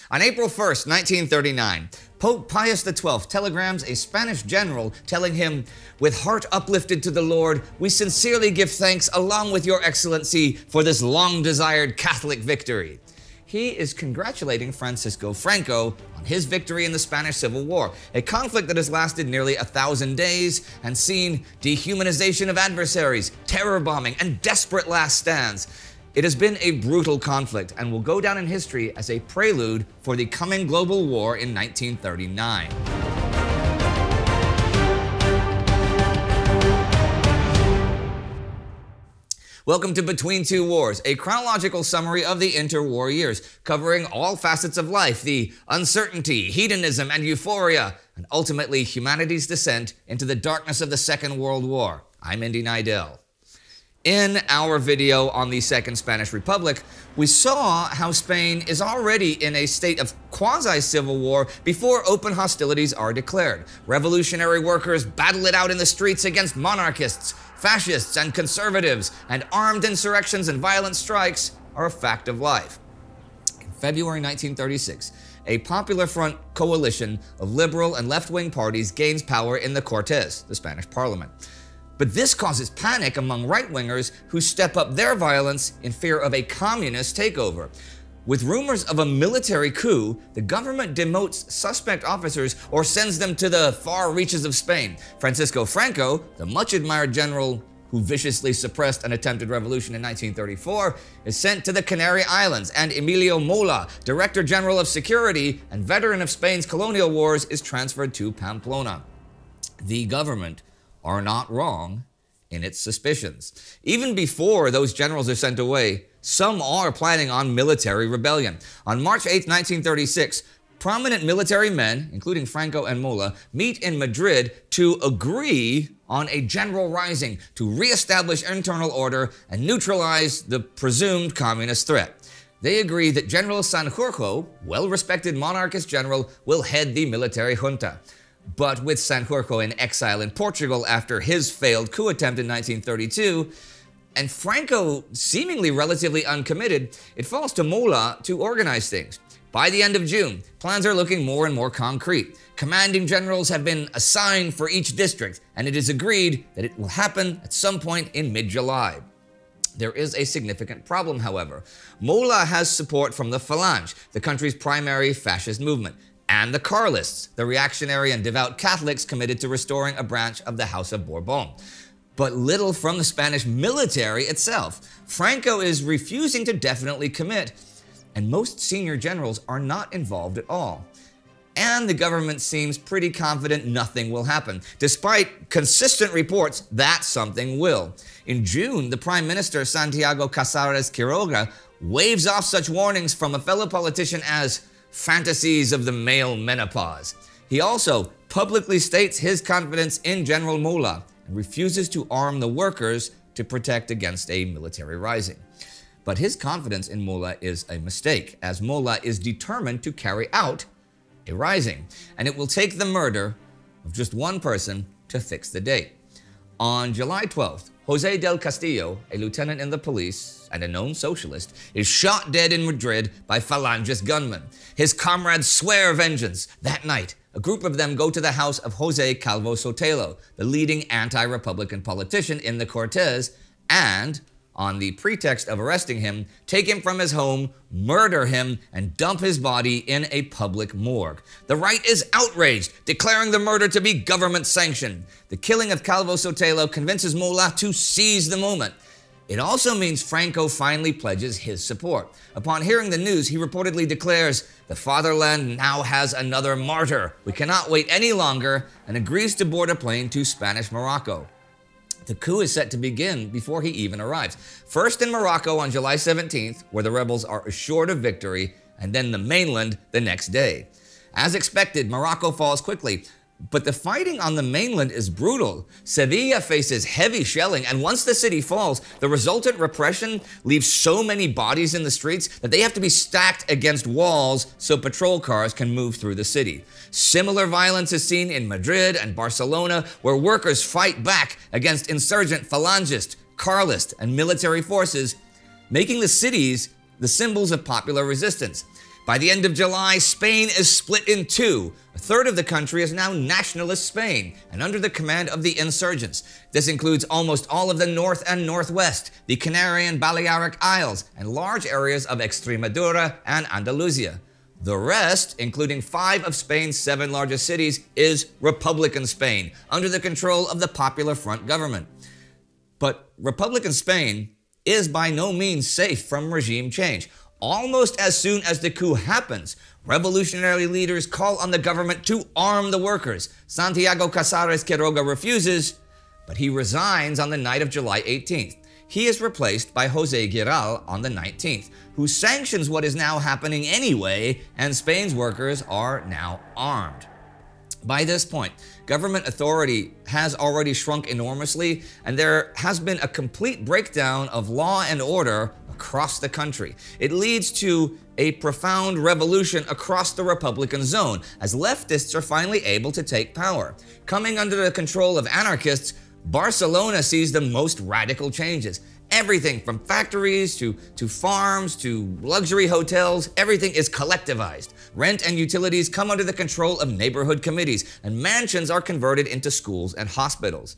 On April 1st, 1939, Pope Pius XII telegrams a Spanish general telling him, "With heart uplifted to the Lord, we sincerely give thanks along with your excellency for this long-desired Catholic victory." He is congratulating Francisco Franco on his victory in the Spanish Civil War, a conflict that has lasted nearly 1,000 days and seen dehumanization of adversaries, terror bombing, and desperate last stands. It has been a brutal conflict and will go down in history as a prelude for the coming global war in 1939. Welcome to Between Two Wars, a chronological summary of the interwar years, covering all facets of life, the uncertainty, hedonism, and euphoria, and ultimately humanity's descent into the darkness of the Second World War. I'm Indy Neidell. In our video on the Second Spanish Republic, we saw how Spain is already in a state of quasi-civil war before open hostilities are declared. Revolutionary workers battle it out in the streets against monarchists, fascists, and conservatives, and armed insurrections and violent strikes are a fact of life. In February 1936, a Popular Front coalition of liberal and left-wing parties gains power in the Cortes, the Spanish parliament. But this causes panic among right-wingers who step up their violence in fear of a communist takeover. With rumors of a military coup, the government demotes suspect officers or sends them to the far reaches of Spain. Francisco Franco, the much-admired general who viciously suppressed an attempted revolution in 1934, is sent to the Canary Islands, and Emilio Mola, Director General of Security and veteran of Spain's colonial wars, is transferred to Pamplona. The government are not wrong in its suspicions. Even before those generals are sent away, some are planning on military rebellion. On March 8, 1936, prominent military men, including Franco and Mola, meet in Madrid to agree on a general rising to re-establish internal order and neutralize the presumed communist threat. They agree that General Sanjurjo, well-respected monarchist general, will head the military junta. But with Sanjurjo in exile in Portugal after his failed coup attempt in 1932, and Franco seemingly relatively uncommitted, it falls to Mola to organize things. By the end of June, plans are looking more and more concrete. Commanding generals have been assigned for each district, and it is agreed that it will happen at some point in mid-July. There is a significant problem, however. Mola has support from the Falange, the country's primary fascist movement, and the Carlists, the reactionary and devout Catholics committed to restoring a branch of the House of Bourbon. But little from the Spanish military itself. Franco is refusing to definitely commit, and most senior generals are not involved at all. And the government seems pretty confident nothing will happen, despite consistent reports that something will. In June, the Prime Minister Santiago Casares Quiroga waves off such warnings from a fellow politician as fantasies of the male menopause. He also publicly states his confidence in General Mola and refuses to arm the workers to protect against a military rising. But his confidence in Mola is a mistake, as Mola is determined to carry out a rising, and it will take the murder of just one person to fix the date. On July 12th, José del Castillo, a lieutenant in the police and a known socialist, is shot dead in Madrid by Falangist gunmen. His comrades swear vengeance. That night, a group of them go to the house of José Calvo Sotelo, the leading anti-republican politician in the Cortes, and, on the pretext of arresting him, take him from his home, murder him, and dump his body in a public morgue. The right is outraged, declaring the murder to be government-sanctioned. The killing of Calvo Sotelo convinces Mola to seize the moment. It also means Franco finally pledges his support. Upon hearing the news, he reportedly declares, "The fatherland now has another martyr. We cannot wait any longer," and agrees to board a plane to Spanish Morocco. The coup is set to begin before he even arrives. First in Morocco on July 17th, where the rebels are assured of victory, and then the mainland the next day. As expected, Morocco falls quickly, but the fighting on the mainland is brutal. Sevilla faces heavy shelling, and once the city falls, the resultant repression leaves so many bodies in the streets that they have to be stacked against walls so patrol cars can move through the city. Similar violence is seen in Madrid and Barcelona, where workers fight back against insurgent Falangist, Carlist, and military forces, making the cities the symbols of popular resistance. By the end of July, Spain is split in two. A third of the country is now nationalist Spain and under the command of the insurgents. This includes almost all of the north and northwest, the Canary and Balearic Isles, and large areas of Extremadura and Andalusia. The rest, including 5 of Spain's 7 largest cities, is Republican Spain, under the control of the Popular Front government. But Republican Spain is by no means safe from regime change. Almost as soon as the coup happens, revolutionary leaders call on the government to arm the workers. Santiago Casares Quiroga refuses, but he resigns on the night of July 18th. He is replaced by José Giral on the 19th, who sanctions what is now happening anyway, and Spain's workers are now armed. By this point, government authority has already shrunk enormously, and there has been a complete breakdown of law and order across the country. It leads to a profound revolution across the Republican zone, as leftists are finally able to take power. Coming under the control of anarchists, Barcelona sees the most radical changes. Everything from factories to farms to luxury hotels, everything is collectivized. Rent and utilities come under the control of neighborhood committees, and mansions are converted into schools and hospitals.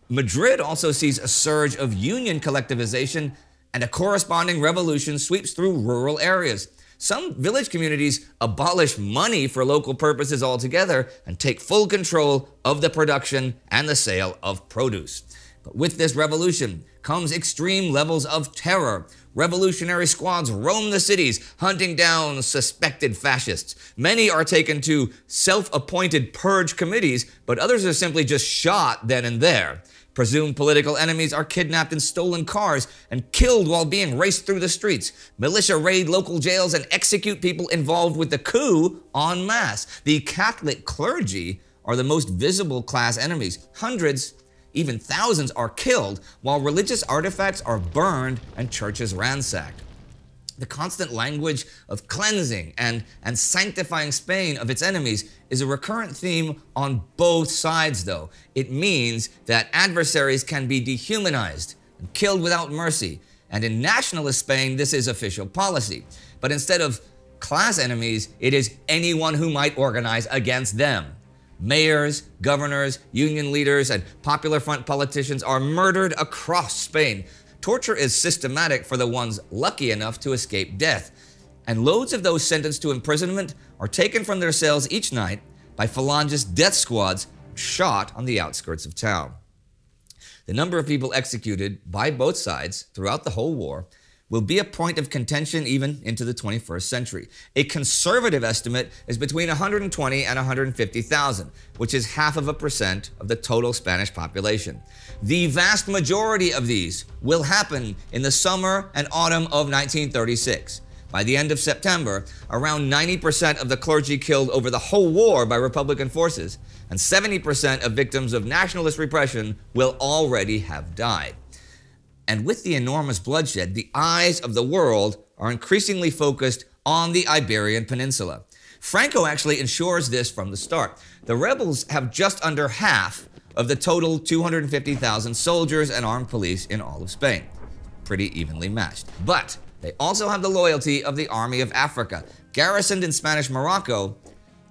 Madrid also sees a surge of union collectivization, and a corresponding revolution sweeps through rural areas. Some village communities abolish money for local purposes altogether and take full control of the production and the sale of produce. But with this revolution comes extreme levels of terror. Revolutionary squads roam the cities, hunting down suspected fascists. Many are taken to self-appointed purge committees, but others are simply just shot then and there. Presumed political enemies are kidnapped in stolen cars and killed while being raced through the streets. Militia raid local jails and execute people involved with the coup en masse. The Catholic clergy are the most visible class enemies. Hundreds, even thousands, are killed, while religious artifacts are burned and churches ransacked. The constant language of cleansing and sanctifying Spain of its enemies is a recurrent theme on both sides, though. It means that adversaries can be dehumanized and killed without mercy. And in nationalist Spain, this is official policy. But instead of class enemies, it is anyone who might organize against them. Mayors, governors, union leaders, and Popular Front politicians are murdered across Spain. Torture is systematic for the ones lucky enough to escape death, and loads of those sentenced to imprisonment are taken from their cells each night by Falangist death squads shot on the outskirts of town. The number of people executed by both sides throughout the whole war will be a point of contention even into the 21st century. A conservative estimate is between 120 and 150,000, which is 0.5% of the total Spanish population. The vast majority of these will happen in the summer and autumn of 1936. By the end of September, around 90% of the clergy killed over the whole war by Republican forces, and 70% of victims of nationalist repression will already have died. And with the enormous bloodshed, the eyes of the world are increasingly focused on the Iberian Peninsula. Franco actually ensures this from the start. The rebels have just under half of the total 250,000 soldiers and armed police in all of Spain. Pretty evenly matched. But they also have the loyalty of the Army of Africa, garrisoned in Spanish Morocco,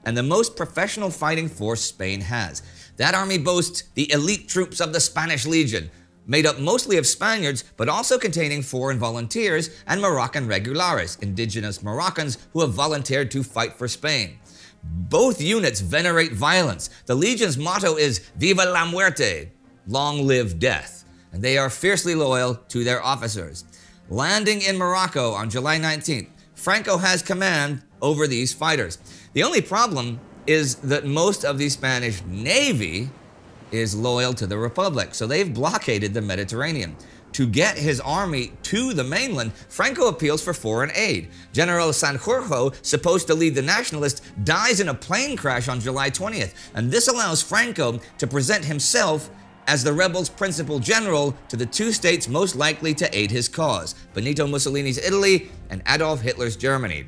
and the most professional fighting force Spain has. That army boasts the elite troops of the Spanish Legion, made up mostly of Spaniards, but also containing foreign volunteers and Moroccan regulares, indigenous Moroccans who have volunteered to fight for Spain. Both units venerate violence. The Legion's motto is Viva la Muerte, long live death, and they are fiercely loyal to their officers. Landing in Morocco on July 19th, Franco has command over these fighters. The only problem is that most of the Spanish Navy is loyal to the Republic, so they've blockaded the Mediterranean. To get his army to the mainland, Franco appeals for foreign aid. General Sanjurjo, supposed to lead the nationalists, dies in a plane crash on July 20th, and this allows Franco to present himself as the rebels' principal general to the two states most likely to aid his cause, Benito Mussolini's Italy and Adolf Hitler's Germany.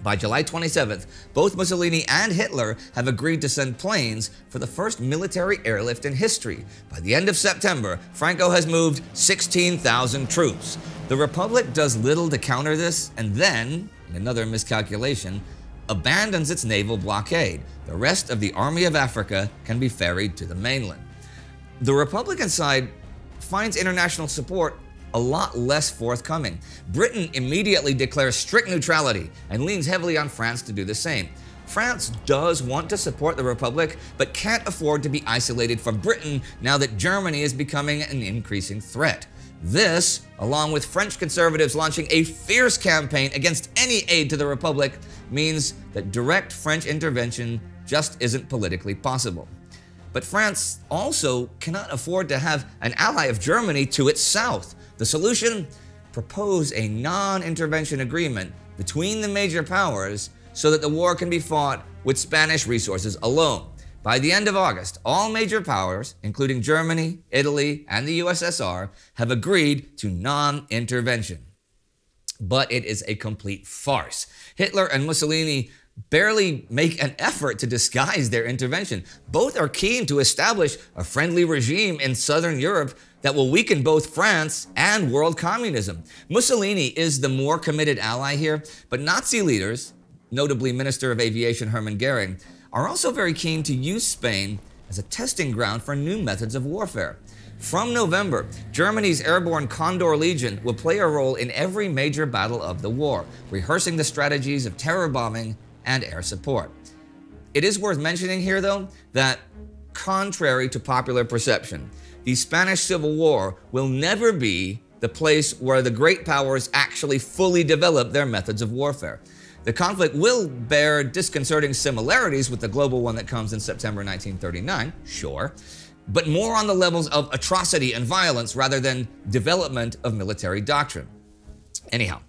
By July 27th, both Mussolini and Hitler have agreed to send planes for the first military airlift in history. By the end of September, Franco has moved 16,000 troops. The Republic does little to counter this, and then in another miscalculation, abandons its naval blockade. The rest of the Army of Africa can be ferried to the mainland. The Republican side finds international support a lot less forthcoming. Britain immediately declares strict neutrality and leans heavily on France to do the same. France does want to support the Republic, but can't afford to be isolated from Britain now that Germany is becoming an increasing threat. This, along with French conservatives launching a fierce campaign against any aid to the Republic, means that direct French intervention just isn't politically possible. But France also cannot afford to have an ally of Germany to its south. The solution? Propose a non-intervention agreement between the major powers so that the war can be fought with Spanish resources alone. By the end of August, all major powers, including Germany, Italy, and the USSR, have agreed to non-intervention. But it is a complete farce. Hitler and Mussolini barely make an effort to disguise their intervention. Both are keen to establish a friendly regime in Southern Europe that will weaken both France and world communism. Mussolini is the more committed ally here, but Nazi leaders, notably Minister of Aviation Hermann Goering, are also very keen to use Spain as a testing ground for new methods of warfare. From November, Germany's airborne Condor Legion will play a role in every major battle of the war, rehearsing the strategies of terror bombing and air support. It is worth mentioning here, though, that contrary to popular perception, the Spanish Civil War will never be the place where the great powers actually fully develop their methods of warfare. The conflict will bear disconcerting similarities with the global one that comes in September 1939, sure, but more on the levels of atrocity and violence rather than development of military doctrine. Anyhow,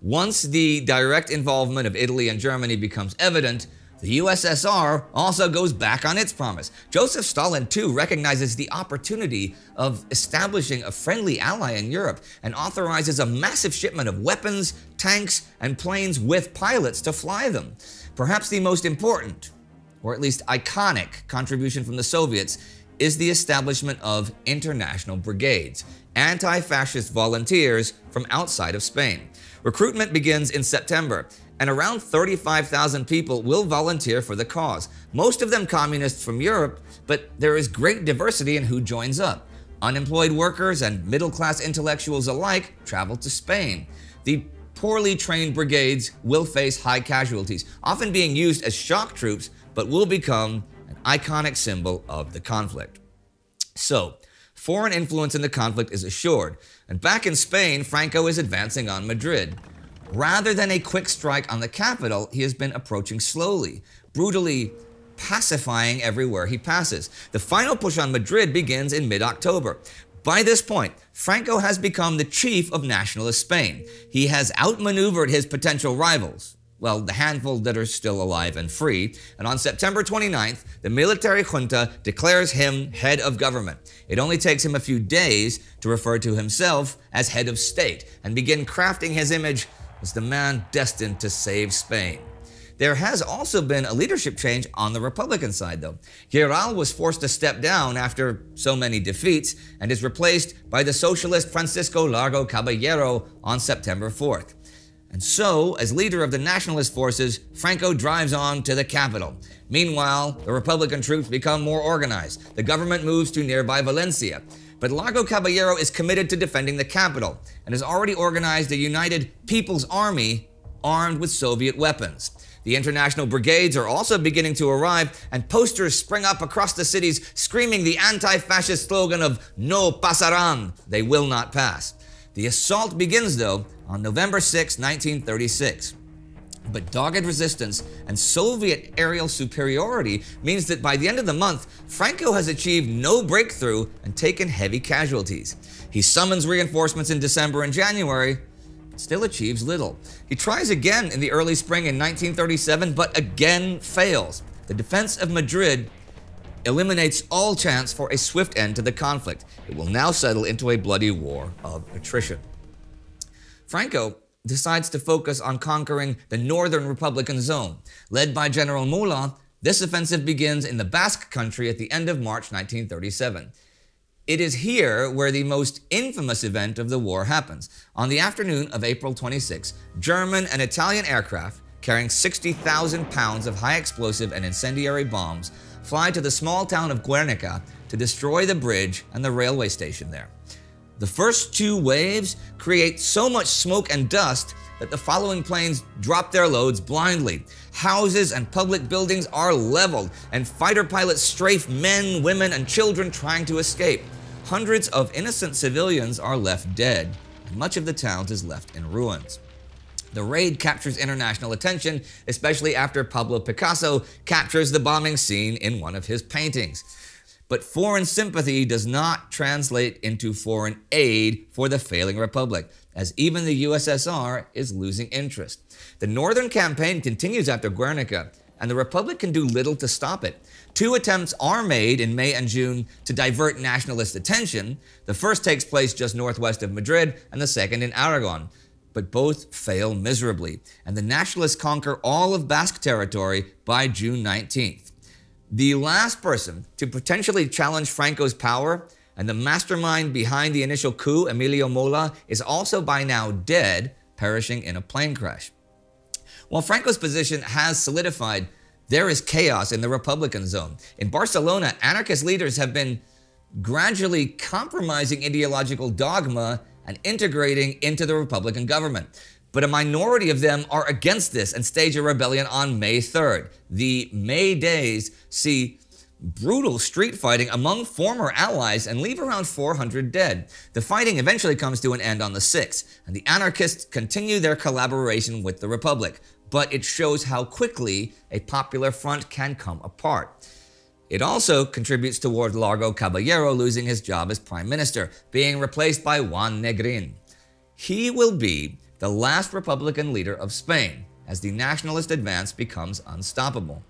once the direct involvement of Italy and Germany becomes evident, the USSR also goes back on its promise. Joseph Stalin, too, recognizes the opportunity of establishing a friendly ally in Europe and authorizes a massive shipment of weapons, tanks, and planes with pilots to fly them. Perhaps the most important, or at least iconic, contribution from the Soviets is the establishment of international brigades, anti-fascist volunteers from outside of Spain. Recruitment begins in September, and around 35,000 people will volunteer for the cause. Most of them communists from Europe, but there is great diversity in who joins up. Unemployed workers and middle-class intellectuals alike travel to Spain. The poorly trained brigades will face high casualties, often being used as shock troops, but will become an iconic symbol of the conflict. So, foreign influence in the conflict is assured, and back in Spain, Franco is advancing on Madrid. Rather than a quick strike on the capital, he has been approaching slowly, brutally pacifying everywhere he passes. The final push on Madrid begins in mid-October. By this point, Franco has become the chief of nationalist Spain. He has outmaneuvered his potential rivals, well, the handful that are still alive and free, and on September 29th, the military junta declares him head of government. It only takes him a few days to refer to himself as head of state and begin crafting his image as the man destined to save Spain. There has also been a leadership change on the Republican side, though. Giral was forced to step down after so many defeats and is replaced by the socialist Francisco Largo Caballero on September 4th. And so, as leader of the nationalist forces, Franco drives on to the capital. Meanwhile, the Republican troops become more organized. The government moves to nearby Valencia. But Largo Caballero is committed to defending the capital and has already organized a united People's Army armed with Soviet weapons. The international brigades are also beginning to arrive, and posters spring up across the cities screaming the anti-fascist slogan of "No pasarán," they will not pass. The assault begins, though, on November 6, 1936. But dogged resistance and Soviet aerial superiority means that by the end of the month, Franco has achieved no breakthrough and taken heavy casualties. He summons reinforcements in December and January, but still achieves little. He tries again in the early spring in 1937, but again fails. The defense of Madrid eliminates all chance for a swift end to the conflict. It will now settle into a bloody war of attrition. Franco decides to focus on conquering the northern Republican zone. Led by General Mola, this offensive begins in the Basque Country at the end of March 1937. It is here where the most infamous event of the war happens. On the afternoon of April 26, German and Italian aircraft carrying 60,000 pounds of high explosive and incendiary bombs fly to the small town of Guernica to destroy the bridge and the railway station there. The first two waves create so much smoke and dust that the following planes drop their loads blindly. Houses and public buildings are leveled, and fighter pilots strafe men, women, and children trying to escape. Hundreds of innocent civilians are left dead, and much of the town is left in ruins. The raid captures international attention, especially after Pablo Picasso captures the bombing scene in one of his paintings. But foreign sympathy does not translate into foreign aid for the failing republic, as even the USSR is losing interest. The northern campaign continues after Guernica, and the republic can do little to stop it. Two attempts are made in May and June to divert nationalist attention. The first takes place just northwest of Madrid, and the second in Aragon. But both fail miserably, and the nationalists conquer all of Basque territory by June 19th. The last person to potentially challenge Franco's power, and the mastermind behind the initial coup, Emilio Mola, is also by now dead, perishing in a plane crash. While Franco's position has solidified, there is chaos in the Republican zone. In Barcelona, anarchist leaders have been gradually compromising ideological dogma and integrating into the Republican government. But a minority of them are against this and stage a rebellion on May 3rd. The May days see brutal street fighting among former allies and leave around 400 dead. The fighting eventually comes to an end on the 6th, and the anarchists continue their collaboration with the Republic. But it shows how quickly a popular front can come apart. It also contributes toward Largo Caballero losing his job as prime minister, being replaced by Juan Negrin. He will be the last Republican leader of Spain, as the nationalist advance becomes unstoppable.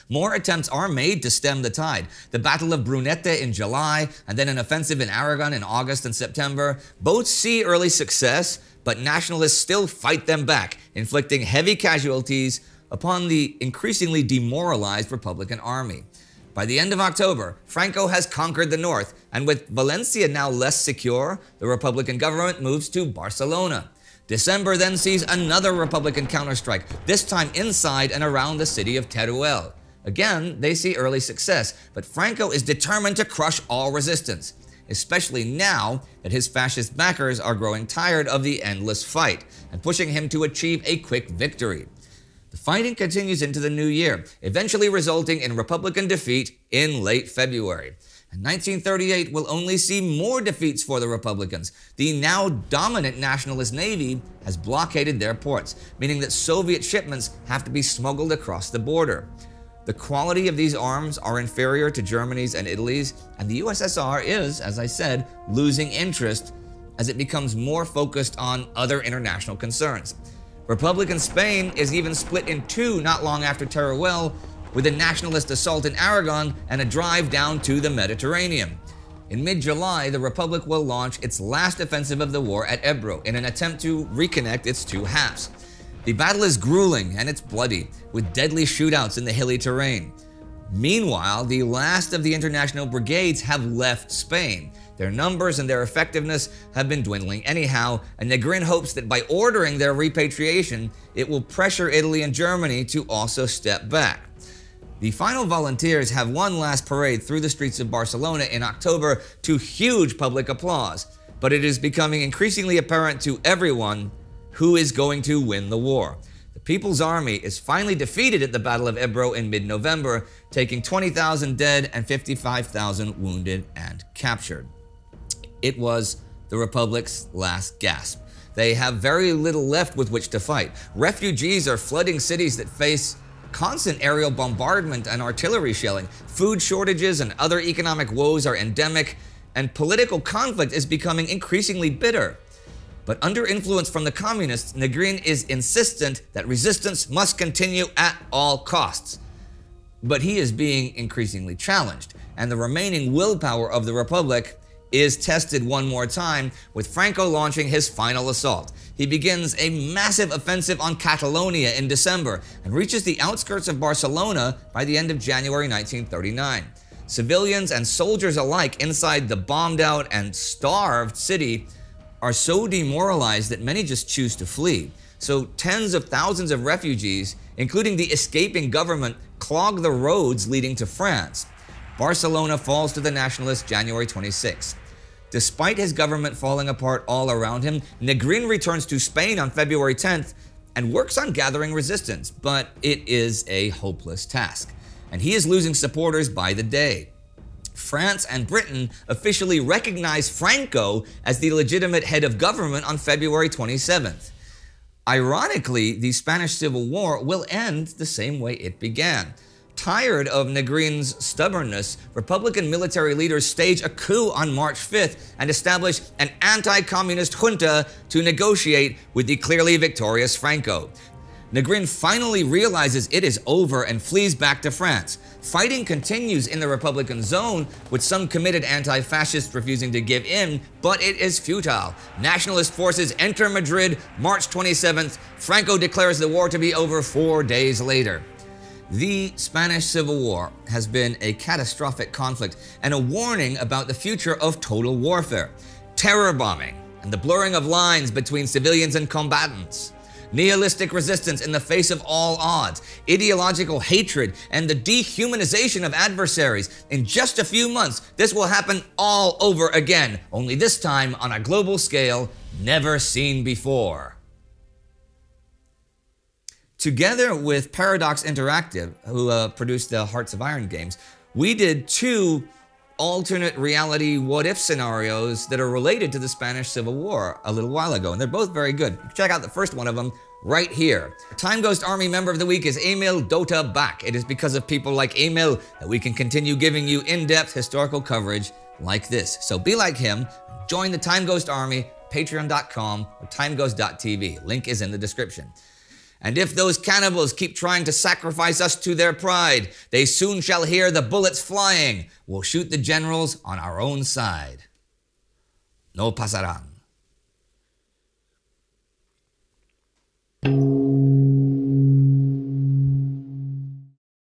More attempts are made to stem the tide. The Battle of Brunete in July, and then an offensive in Aragon in August and September, both see early success, but nationalists still fight them back, inflicting heavy casualties upon the increasingly demoralized Republican army. By the end of October, Franco has conquered the north, and with Valencia now less secure, the Republican government moves to Barcelona. December then sees another Republican counterstrike, this time inside and around the city of Teruel. Again, they see early success, but Franco is determined to crush all resistance, especially now that his fascist backers are growing tired of the endless fight and pushing him to achieve a quick victory. The fighting continues into the new year, eventually resulting in Republican defeat in late February. And 1938 will only see more defeats for the Republicans. The now dominant nationalist navy has blockaded their ports, meaning that Soviet shipments have to be smuggled across the border. The quality of these arms are inferior to Germany's and Italy's, and the USSR is, as I said, losing interest as it becomes more focused on other international concerns. Republican Spain is even split in two not long after Teruel, with a nationalist assault in Aragon and a drive down to the Mediterranean. In mid-July, the Republic will launch its last offensive of the war at Ebro in an attempt to reconnect its two halves. The battle is grueling and it's bloody, with deadly shootouts in the hilly terrain. Meanwhile, the last of the international brigades have left Spain. Their numbers and their effectiveness have been dwindling anyhow, and Negrin hopes that by ordering their repatriation, it will pressure Italy and Germany to also step back. The final volunteers have one last parade through the streets of Barcelona in October to huge public applause, but it is becoming increasingly apparent to everyone who is going to win the war. The People's Army is finally defeated at the Battle of Ebro in mid-November, taking 20,000 dead and 55,000 wounded and captured. It was the Republic's last gasp. They have very little left with which to fight. Refugees are flooding cities that face constant aerial bombardment and artillery shelling. Food shortages and other economic woes are endemic, and political conflict is becoming increasingly bitter. But under influence from the communists, Negrin is insistent that resistance must continue at all costs. But he is being increasingly challenged, and the remaining willpower of the Republic is tested one more time, with Franco launching his final assault. He begins a massive offensive on Catalonia in December and reaches the outskirts of Barcelona by the end of January 1939. civilians and soldiers alike inside the bombed out and starved city are so demoralized that many just choose to flee. So tens of thousands of refugees, including the escaping government, clog the roads leading to France. Barcelona falls to the nationalists January 26. Despite his government falling apart all around him, Negrin returns to Spain on February 10th and works on gathering resistance, but it is a hopeless task, and he is losing supporters by the day. France and Britain officially recognize Franco as the legitimate head of government on February 27th. Ironically, the Spanish Civil War will end the same way it began. Tired of Negrin's stubbornness, Republican military leaders stage a coup on March 5th and establish an anti-communist junta to negotiate with the clearly victorious Franco. Negrin finally realizes it is over and flees back to France. Fighting continues in the Republican zone, with some committed anti-fascists refusing to give in, but it is futile. Nationalist forces enter Madrid March 27th. Franco declares the war to be over 4 days later. The Spanish Civil War has been a catastrophic conflict and a warning about the future of total warfare, terror bombing, and the blurring of lines between civilians and combatants, nihilistic resistance in the face of all odds, ideological hatred, and the dehumanization of adversaries. In just a few months, this will happen all over again, only this time on a global scale never seen before. Together with Paradox Interactive, who produced the Hearts of Iron games, we did 2 alternate reality what-if scenarios that are related to the Spanish Civil War a little while ago, and they're both very good. Check out the first one of them right here. Time Ghost Army Member of the Week is Emil Dota Bak. It is because of people like Emil that we can continue giving you in-depth historical coverage like this. So be like him, join the Time Ghost Army, patreon.com or timeghost.tv. Link is in the description. And if those cannibals keep trying to sacrifice us to their pride, they soon shall hear the bullets flying. We'll shoot the generals on our own side. No pasarán.